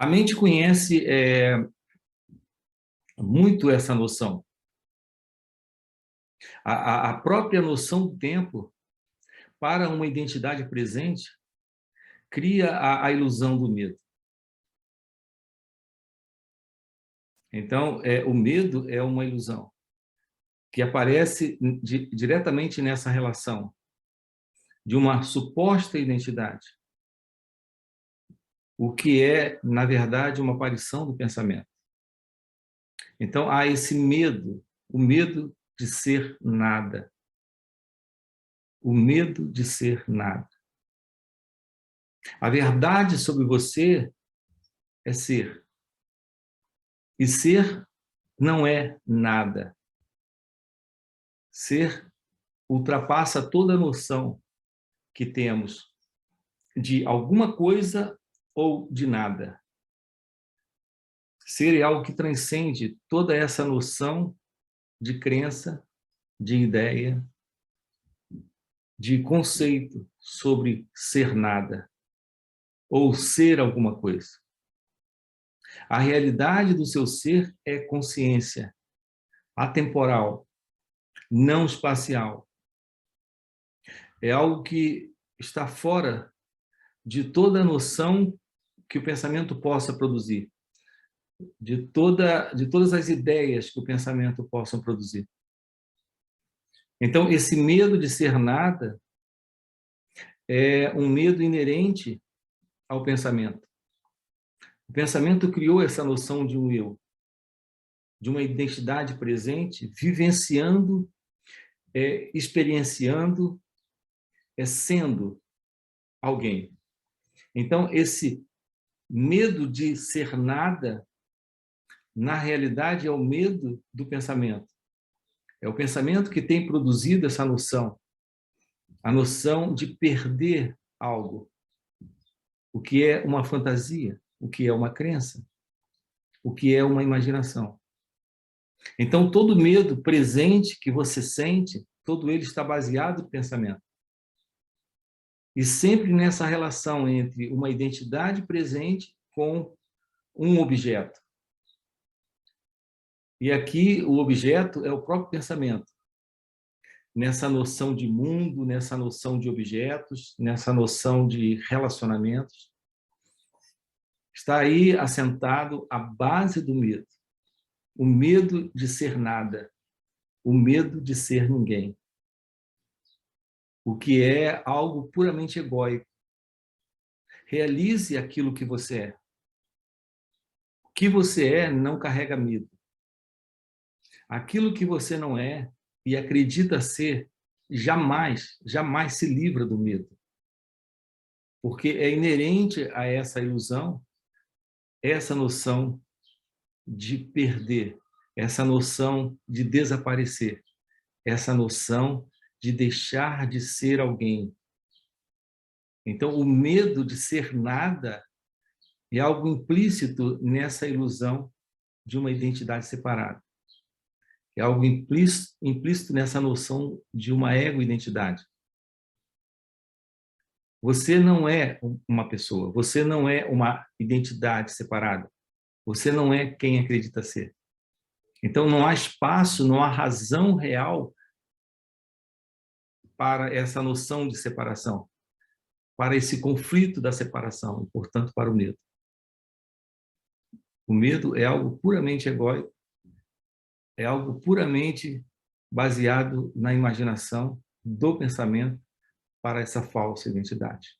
A mente conhece muito essa noção. A própria noção do tempo, para uma identidade presente, cria a ilusão do medo. Então, o medo é uma ilusão que aparece diretamente nessa relação de uma suposta identidade, o que é, na verdade, uma aparição do pensamento. Então, há esse medo, o medo de ser nada. O medo de ser nada. A verdade sobre você é ser. E ser não é nada. Ser ultrapassa toda a noção que temos de alguma coisa ou de nada. Ser é algo que transcende toda essa noção de crença, de ideia, de conceito sobre ser nada ou ser alguma coisa. A realidade do seu ser é consciência, atemporal, não espacial. É algo que está fora de toda a noção que o pensamento possa produzir, de todas as ideias que o pensamento possa produzir. Então, esse medo de ser nada é um medo inerente ao pensamento. O pensamento criou essa noção de um eu, de uma identidade presente, vivenciando, experienciando, sendo alguém. Então, esse medo de ser nada, na realidade, é o medo do pensamento. É o pensamento que tem produzido essa noção, a noção de perder algo, o que é uma fantasia, o que é uma crença, o que é uma imaginação. Então, todo medo presente que você sente, todo ele está baseado no pensamento. E sempre nessa relação entre uma identidade presente com um objeto. E aqui o objeto é o próprio pensamento. Nessa noção de mundo, nessa noção de objetos, nessa noção de relacionamentos. Está aí assentado a base do medo. O medo de ser nada. O medo de ser ninguém. O que é algo puramente egóico. Realize aquilo que você é. O que você é não carrega medo. Aquilo que você não é e acredita ser, jamais se livra do medo. Porque é inerente a essa ilusão, essa noção de perder, essa noção de desaparecer, essa noção de deixar de ser alguém. Então, o medo de ser nada é algo implícito nessa ilusão de uma identidade separada. É algo implícito nessa noção de uma ego-identidade. Você não é uma pessoa, você não é uma identidade separada. Você não é quem acredita ser. Então, não há espaço, não há razão real para essa noção de separação, para esse conflito da separação, e, portanto, para o medo. O medo é algo puramente egóico, é algo puramente baseado na imaginação do pensamento para essa falsa identidade.